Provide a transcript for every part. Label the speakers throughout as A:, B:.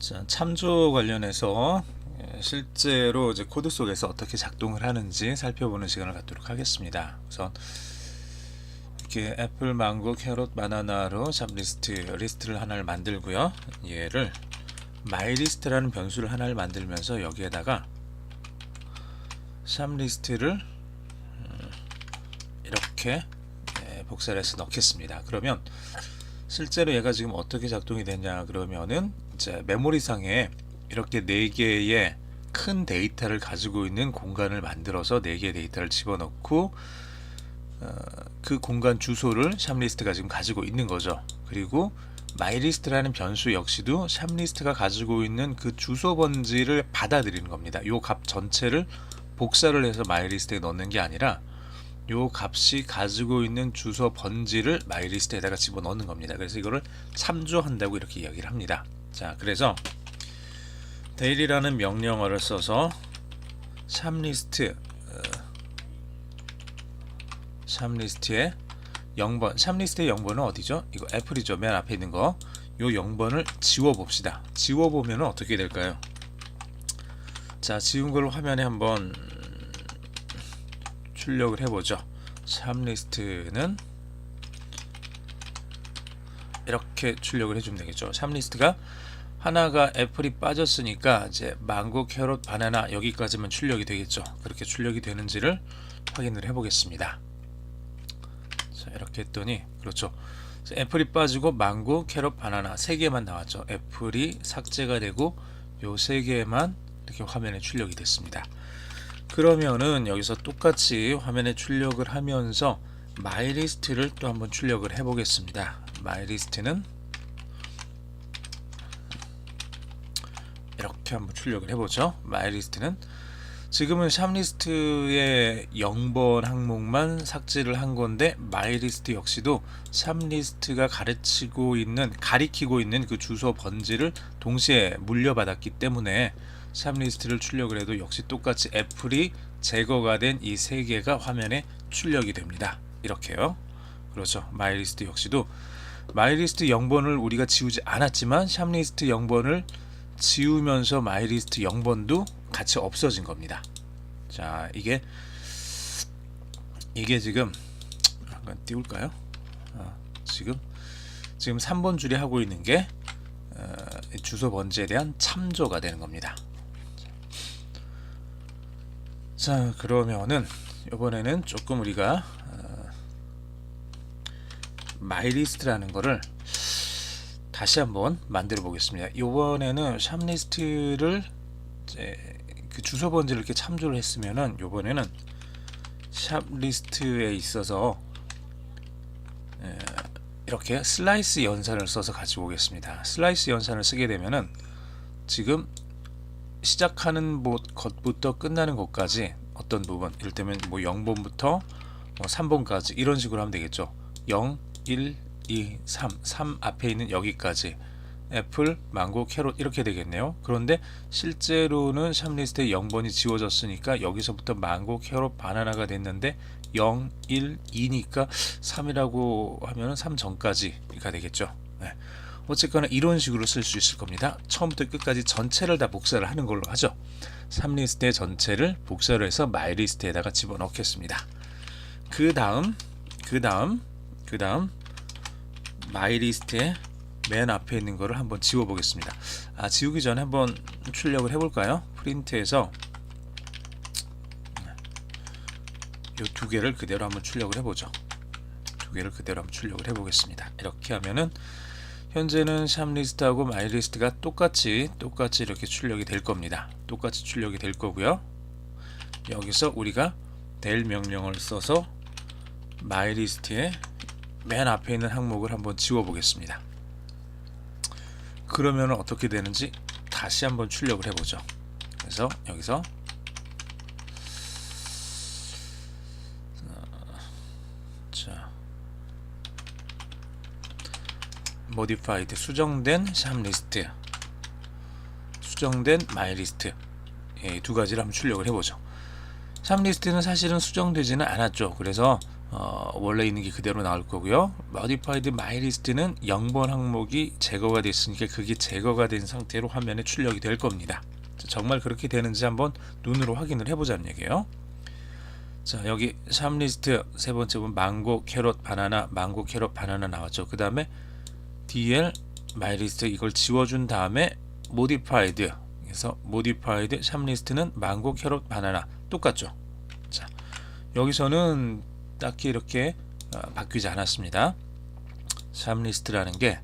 A: 자, 참조 관련해서 실제로 이제 코드 속에서 어떻게 작동을 하는지 살펴보는 시간을 갖도록 하겠습니다. 우선 이렇게 애플, 망고, 캐럿, 바나나로 리스트를 하나를 만들고요. 얘를 myList라는 변수를 하나를 만들면서 여기에다가 샵리스트를 이렇게 복사를 해서 넣겠습니다. 그러면 실제로 얘가 지금 어떻게 작동이 되냐 그러면은 이제 메모리상에 이렇게 4개의 큰 데이터를 가지고 있는 공간을 만들어서 4개의 데이터를 집어넣고 그 공간 주소를 샵리스트가 지금 가지고 있는 거죠. 그리고 myList라는 변수 역시도 샵리스트가 가지고 있는 그 주소 번지를 받아들이는 겁니다. 요 값 전체를 복사를 해서 myList에 넣는 게 아니라 요 값이 가지고 있는 주소 번지를 myList에다가 집어넣는 겁니다. 그래서 이거를 참조한다고 이렇게 이야기를 합니다. 자, 그래서 daily라는 명령어를 써서 샵리스트의 0번, 샵리스트의 0번은 어디죠? 이거 애플이죠. 맨 앞에 있는 거. 요 0번을 지워봅시다. 지워보면 어떻게 될까요? 자, 지운 걸 화면에 한번 출력을 해보죠. 샵리스트는 이렇게 출력을 해주면 되겠죠. 샵리스트가 하나가 애플이 빠졌으니까 이제 망고, 캐럿, 바나나 여기까지만 출력이 되겠죠. 그렇게 출력이 되는지를 확인을 해보겠습니다. 자, 이렇게 했더니 그렇죠. 애플이 빠지고 망고, 캐럿, 바나나 3개만 나왔죠. 애플이 삭제가 되고 요 3개만 이렇게 화면에 출력이 됐습니다. 그러면은 여기서 똑같이 화면에 출력을 하면서 myList를 또 한번 출력을 해 보겠습니다. myList는 이렇게 한번 출력을 해보죠. myList는 지금은 샵리스트의 0번 항목만 삭제를 한 건데 myList 역시도 샵리스트가 가리키고 있는 그 주소 번지를 동시에 물려받았기 때문에 샵리스트를 출력을 해도 역시 똑같이 애플이 제거가 된 이 3개가 화면에 출력이 됩니다. 이렇게요. 그렇죠. myList 역시도 myList 0번을 우리가 지우지 않았지만 샵리스트 0번을 지우면서 myList 0번도 같이 없어진 겁니다. 자, 이게 지금 한번 띄울까요? 지금 3번 줄이 하고 있는 게 주소 번지에 대한 참조가 되는 겁니다. 자, 그러면은 이번에는 조금 우리가 myList라는 거를 다시 한번 만들어 보겠습니다. 이번에는 샵리스트를 이제 그 주소 번지를 이렇게 참조를 했으면은 이번에는 샵리스트에 있어서 이렇게 슬라이스 연산을 써서 가지고 오겠습니다. 슬라이스 연산을 쓰게 되면은 지금 시작하는 것부터 끝나는 것까지 어떤 부분, 이를테면 0번부터 3번까지 이런 식으로 하면 되겠죠. 0, 1, 2, 3 앞에 있는 여기까지 애플, 망고, 캐럿 이렇게 되겠네요. 그런데 실제로는 샵리스트에 0번이 지워졌으니까 여기서부터 망고, 캐럿, 바나나가 됐는데 0, 1, 2니까 3이라고 하면 3 전까지가 되겠죠. 네. 어쨌거나 이런 식으로 쓸 수 있을 겁니다. 처음부터 끝까지 전체를 다 복사를 하는 걸로 하죠. 샵리스트의 전체를 복사를 해서 myList에다가 집어넣겠습니다. 그 다음 myList의 맨 앞에 있는 거를 한번 지워 보겠습니다. 지우기 전에 한번 출력을 해볼까요? 프린트해서 이 2개를 그대로 한번 출력을 해보죠. 2개를 그대로 한번 출력을 해보겠습니다. 이렇게 하면은 현재는 샵리스트하고 myList가 똑같이 이렇게 출력이 될 겁니다. 똑같이 출력이 될 거고요. 여기서 우리가 del 명령을 써서 myList의 맨 앞에 있는 항목을 한번 지워 보겠습니다. 그러면 어떻게 되는지 다시 한번 출력을 해보죠. 그래서 여기서 modified 수정된 샵리스트, 수정된 myList 두 가지를 한번 출력을 해보죠. 샵리스트는 사실은 수정되지는 않았죠. 그래서 원래 있는 게 그대로 나올 거고요. modified mylist는 0번 항목이 제거가 됐으니까 그게 제거가 된 상태로 화면에 출력이 될 겁니다. 정말 그렇게 되는지 한번 눈으로 확인을 해보자는 얘기예요. 자, 여기 샵리스트 세 번째 분 망고 캐럿 바나나 망고 캐럿 바나나 나왔죠. 그 다음에 dl mylist 이걸 지워준 다음에 modified, 그래서 modified 샵리스트는 망고 캐럿 바나나 똑같죠. 자, 여기서는 딱히 이렇게 바뀌지 않았습니다. 샵리스트라는 게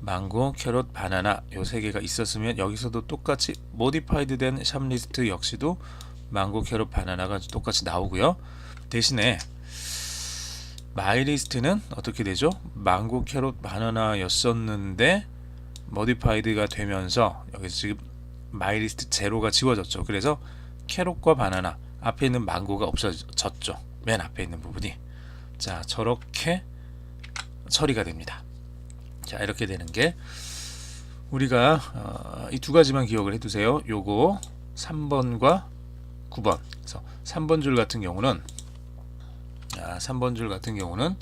A: 망고, 캐럿, 바나나 요 세 개가 있었으면 여기서도 똑같이 모디파이드 된 샵리스트 역시도 망고, 캐럿, 바나나가 똑같이 나오고요. 대신에 마이리스트는 어떻게 되죠? 망고, 캐럿, 바나나였었는데 모디파이드가 되면서 여기서 지금 마이리스트 제로가 지워졌죠. 그래서 캐럿과 바나나 앞에 있는 망고가 없어졌죠. 맨 앞에 있는 부분이. 자, 저렇게 처리가 됩니다. 자, 이렇게 되는 게 우리가 이 두 가지만 기억을 해두세요. 요거 3번과 9번. 그래서 3번 줄 같은 경우는 3번 줄 같은 경우는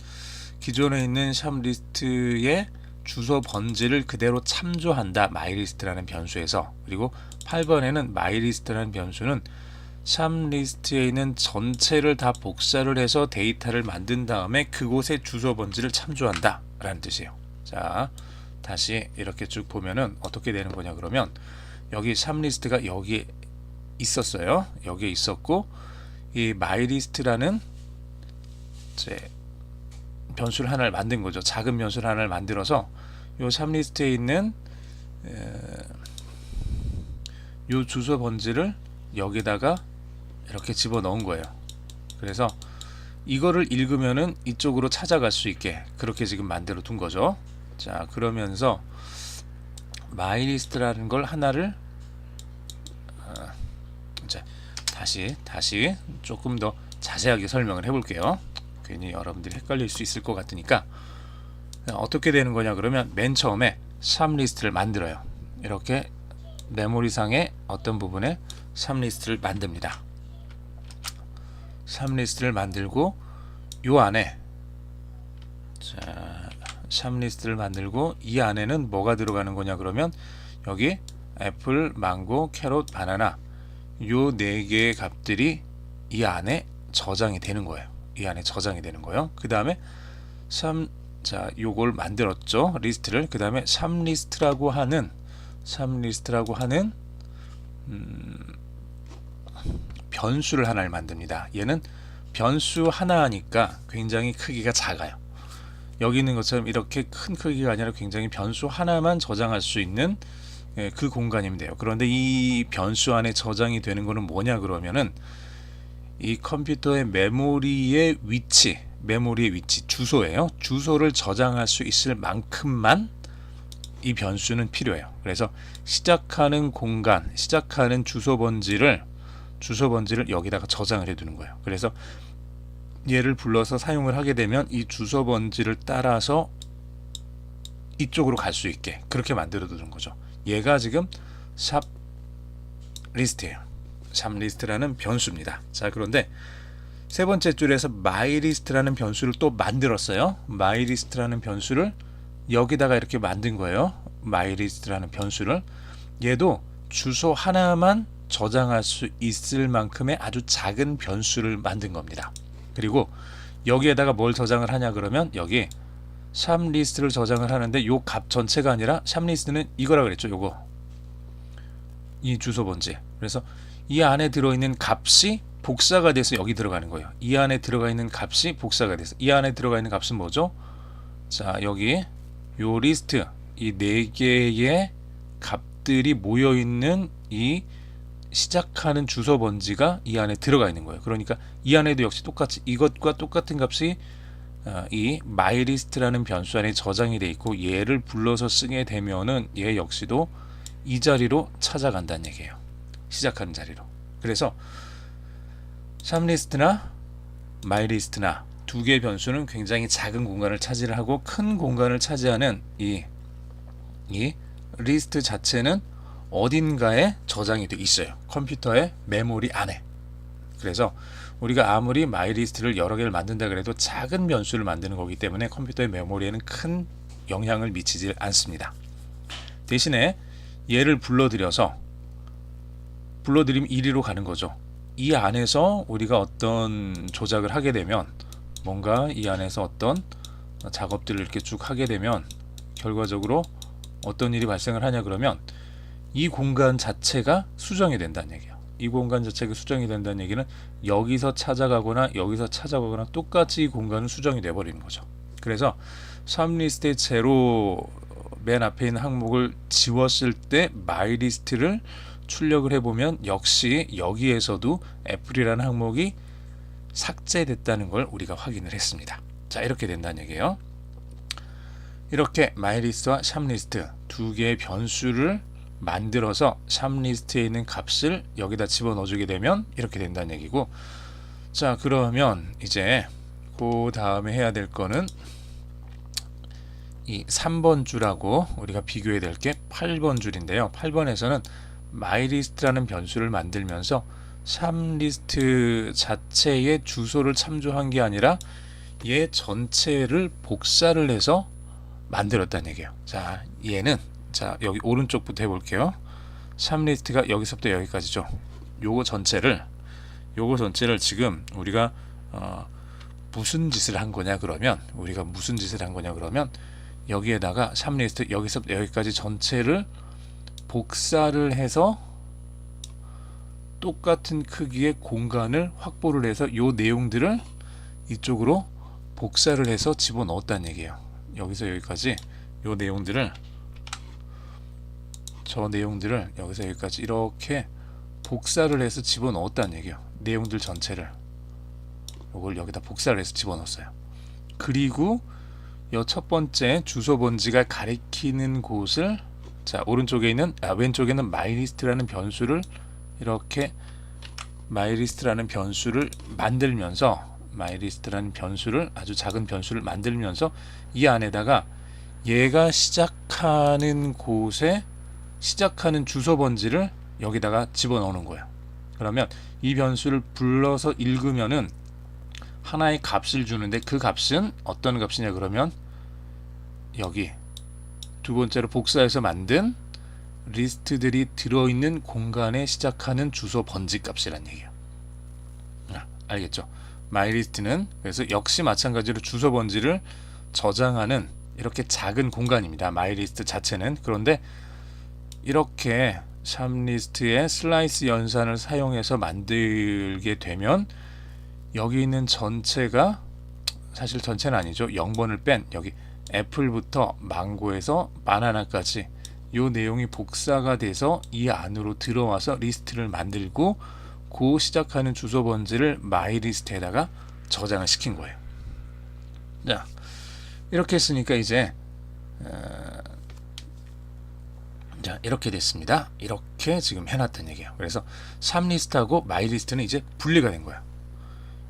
A: 기존에 있는 샵리스트의 주소 번지를 그대로 참조한다. 마이리스트라는 변수에서. 그리고 8번에는 마이리스트라는 변수는 샵리스트에 있는 전체를 다 복사를 해서 데이터를 만든 다음에 그곳의 주소 번지를 참조한다 라는 뜻이에요. 자, 다시 이렇게 쭉 보면은 어떻게 되는 거냐 그러면 여기 샵리스트가 여기에 있었어요. 여기에 있었고 이 마이리스트라는 이제 변수를 하나를 만든 거죠. 작은 변수를 하나를 만들어서 요 샵리스트에 있는 요 주소 번지를 여기다가 이렇게 집어 넣은 거예요. 그래서 이거를 읽으면은 이쪽으로 찾아갈 수 있게 그렇게 지금 만들어 둔 거죠. 자, 그러면서 마이리스트라는 걸 하나를 자, 다시 조금 더 자세하게 설명을 해볼게요. 괜히 여러분들이 헷갈릴 수 있을 것 같으니까. 어떻게 되는 거냐 그러면 맨 처음에 샵리스트를 만들어요. 이렇게 메모리상의 어떤 부분에 샵리스트를 만듭니다. 샵리스트를 만들고 요 안에 자, 샵리스트를 만들고 이 안에는 뭐가 들어가는 거냐 그러면 여기 애플, 망고, 캐럿, 바나나 요 네 개의 값들이 이 안에 저장이 되는 거예요. 이 안에 저장이 되는 거예요. 그 다음에 자, 요걸 만들었죠. 리스트를. 그 다음에 샵리스트라고 하는 변수를 하나를 만듭니다. 얘는 변수 하나니까 굉장히 크기가 작아요. 여기 있는 것처럼 이렇게 큰 크기가 아니라 굉장히 변수 하나만 저장할 수 있는 그 공간이면 돼요. 그런데 이 변수 안에 저장이 되는 거는 뭐냐 그러면은 이 컴퓨터의 메모리의 위치 주소예요. 주소를 저장할 수 있을 만큼만 이 변수는 필요해요. 그래서 시작하는 공간, 시작하는 주소 번지를 여기다가 저장을 해두는 거예요. 그래서 얘를 불러서 사용을 하게 되면 이 주소 번지를 따라서 이쪽으로 갈 수 있게 그렇게 만들어 두는 거죠. 얘가 지금 샵 리스트예요. 샵 리스트라는 변수입니다. 자, 그런데 세 번째 줄에서 마이리스트라는 변수를 또 만들었어요. 마이리스트라는 변수를 여기다가 이렇게 만든 거예요. 마이리스트라는 변수를. 얘도 주소 하나만 저장할 수 있을 만큼의 아주 작은 변수를 만든 겁니다. 그리고 여기에다가 뭘 저장을 하냐 그러면 여기 샵리스트를 저장을 하는데 요 값 전체가 아니라 샵리스트는 이거라 그랬죠. 요거 이 주소 번지. 그래서 이 안에 들어있는 값이 복사가 돼서 여기 들어가는 거예요. 이 안에 들어가 있는 값이 복사가 돼서 이 안에 들어가 있는 값은 뭐죠? 자, 여기 요 리스트 이 네 개의 값들이 모여 있는 이 시작하는 주소 번지가 이 안에 들어가 있는 거예요. 그러니까 이 안에도 역시 똑같이 이것과 똑같은 값이 이 마이리스트라는 변수 안에 저장이 돼 있고 얘를 불러서 쓰게 되면은 얘 역시도 이 자리로 찾아간다는 얘기예요. 시작하는 자리로. 그래서 샵리스트나 마이리스트나 두 개의 변수는 굉장히 작은 공간을 차지를 하고 큰 공간을 차지하는 이 리스트 자체는 어딘가에 저장이 돼 있어요. 컴퓨터의 메모리 안에. 그래서 우리가 아무리 마이리스트를 여러 개를 만든다 그래도 작은 변수를 만드는 거기 때문에 컴퓨터의 메모리에는 큰 영향을 미치지 않습니다. 대신에 얘를 불러들이면 1위로 가는 거죠. 이 안에서 우리가 어떤 조작을 하게 되면, 뭔가 이 안에서 어떤 작업들을 이렇게 쭉 하게 되면 결과적으로 어떤 일이 발생을 하냐 그러면 이 공간 자체가 수정이 된다는 얘기예요. 이 공간 자체가 수정이 된다는 얘기는 여기서 찾아가거나 여기서 찾아가거나 똑같이 이 공간은 수정이 돼버리는 거죠. 그래서 샵리스트의 제로 맨 앞에 있는 항목을 지웠을 때 마이리스트를 출력을 해보면 역시 여기에서도 애플이라는 항목이 삭제됐다는 걸 우리가 확인을 했습니다. 자, 이렇게 된다는 얘기예요. 이렇게 마이리스트와 샵리스트 두 개의 변수를 만들어서 샵리스트에 있는 값을 여기다 집어넣어주게 되면 이렇게 된다는 얘기고, 자, 그러면 이제 그 다음에 해야 될 거는 이 3번 줄하고 우리가 비교해야 될 게 8번 줄인데요. 8번에서는 마이리스트라는 변수를 만들면서 샵리스트 자체의 주소를 참조한 게 아니라 얘 전체를 복사를 해서 만들었다는 얘기예요. 자, 얘는 자, 여기 오른쪽부터 해볼게요. 샵리스트가 여기서부터 여기까지죠. 요거 전체를 지금 우리가 무슨 짓을 한 거냐 그러면 여기에다가 샵리스트 여기서부터 여기까지 전체를 복사를 해서 똑같은 크기의 공간을 확보를 해서 요 내용들을 이쪽으로 복사를 해서 집어넣었다는 얘기예요. 여기서 여기까지 요 내용들을, 저 내용들을 여기서 여기까지 이렇게 복사를 해서 집어넣었다는 얘기예요. 내용들 전체를 요걸 여기다 복사를 해서 집어넣었어요. 그리고 요 첫 번째 주소 번지가 가리키는 곳을, 자, 왼쪽에는 마이리스트라는 변수를 이렇게 마이리스트라는 변수를 만들면서 아주 작은 변수를 만들면서 이 안에다가 얘가 시작하는 곳에 시작하는 주소 번지를 여기다가 집어넣는 거예요. 그러면 이 변수를 불러서 읽으면은 하나의 값을 주는데 그 값은 어떤 값이냐 그러면 여기 두 번째로 복사해서 만든 리스트들이 들어있는 공간에 시작하는 주소 번지 값이란 얘기예요. 알겠죠? 마이리스트는 그래서 역시 마찬가지로 주소 번지를 저장하는 이렇게 작은 공간입니다. 마이리스트 자체는. 그런데 이렇게 샵리스트의 슬라이스 연산을 사용해서 만들게 되면 여기 있는 전체가, 사실 전체는 아니죠. 0번을 뺀 여기 애플부터 망고에서 바나나까지 요 내용이 복사가 돼서 이 안으로 들어와서 리스트를 만들고 그 시작하는 주소 번지를 마이리스트에다가 저장을 시킨 거예요. 자, 이렇게 했으니까 이제 자, 이렇게 됐습니다. 이렇게 지금 해놨던 얘기예요. 그래서 샵리스트하고 마이리스트는 이제 분리가 된 거예요.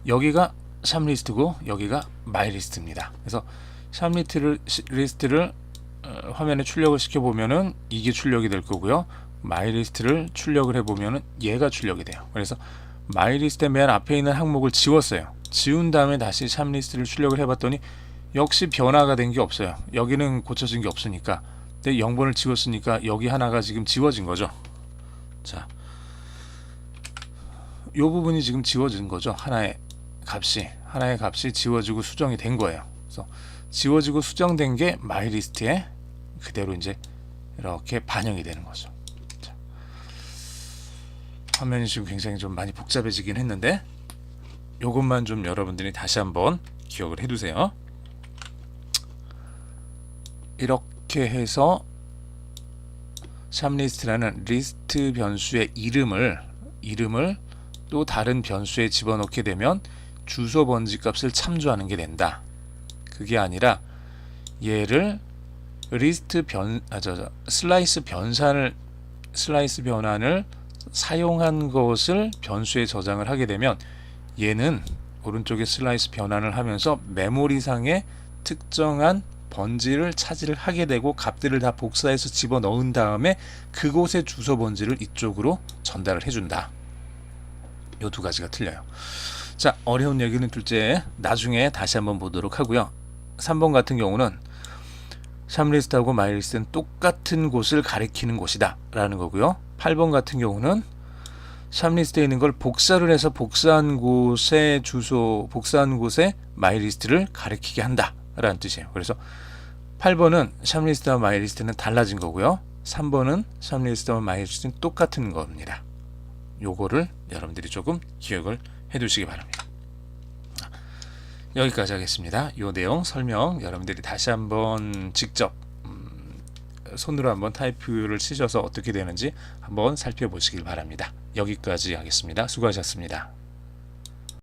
A: 여기가 샵리스트고 여기가 마이리스트입니다. 그래서 샵리스트를 화면에 출력을 시켜보면은 이게 출력이 될 거고요. 마이리스트를 출력을 해보면은 얘가 출력이 돼요. 그래서 마이리스트 맨 앞에 있는 항목을 지웠어요. 지운 다음에 다시 샵리스트를 출력을 해봤더니 역시 변화가 된 게 없어요. 여기는 고쳐진 게 없으니까. 근데 0번을 지웠으니까 여기 하나가 지금 지워진 거죠. 자, 이 부분이 지금 지워진 거죠. 하나의 값이 지워지고 수정이 된 거예요. 그래서 지워지고 수정된 게 마이리스트에 그대로 이제 이렇게 반영이 되는 거죠. 자, 화면이 지금 굉장히 좀 많이 복잡해지긴 했는데 요것만 좀 여러분들이 다시 한번 기억을 해두세요. 이렇게 해서 샵리스트라는 리스트 변수의 이름을 또 다른 변수에 집어넣게 되면 주소 번지 값을 참조하는 게 된다. 그게 아니라 얘를 슬라이스 변환을 사용한 것을 변수에 저장을 하게 되면 얘는 오른쪽에 슬라이스 변환을 하면서 메모리상의 특정한 번지를 차지를 하게 되고 값들을 다 복사해서 집어넣은 다음에 그곳의 주소 번지를 이쪽으로 전달을 해준다. 이 두 가지가 틀려요. 자, 어려운 얘기는 둘째 나중에 다시 한번 보도록 하고요. 3번 같은 경우는 샵리스트하고 마이리스트는 똑같은 곳을 가리키는 곳이다 라는 거고요. 8번 같은 경우는 샵리스트에 있는 걸 복사를 해서 복사한 곳의 주소, 복사한 곳의 마이리스트를 가리키게 한다 라는 뜻이에요. 그래서 8번은 샵리스트와 마이리스트는 달라진 거고요. 3번은 샵리스트와 마이리스트는 똑같은 겁니다. 요거를 여러분들이 조금 기억을 해 두시기 바랍니다. 여기까지 하겠습니다. 요 내용 설명 여러분들이 다시 한번 직접 손으로 한번 타이프를 치셔서 어떻게 되는지 한번 살펴보시길 바랍니다. 여기까지 하겠습니다. 수고하셨습니다.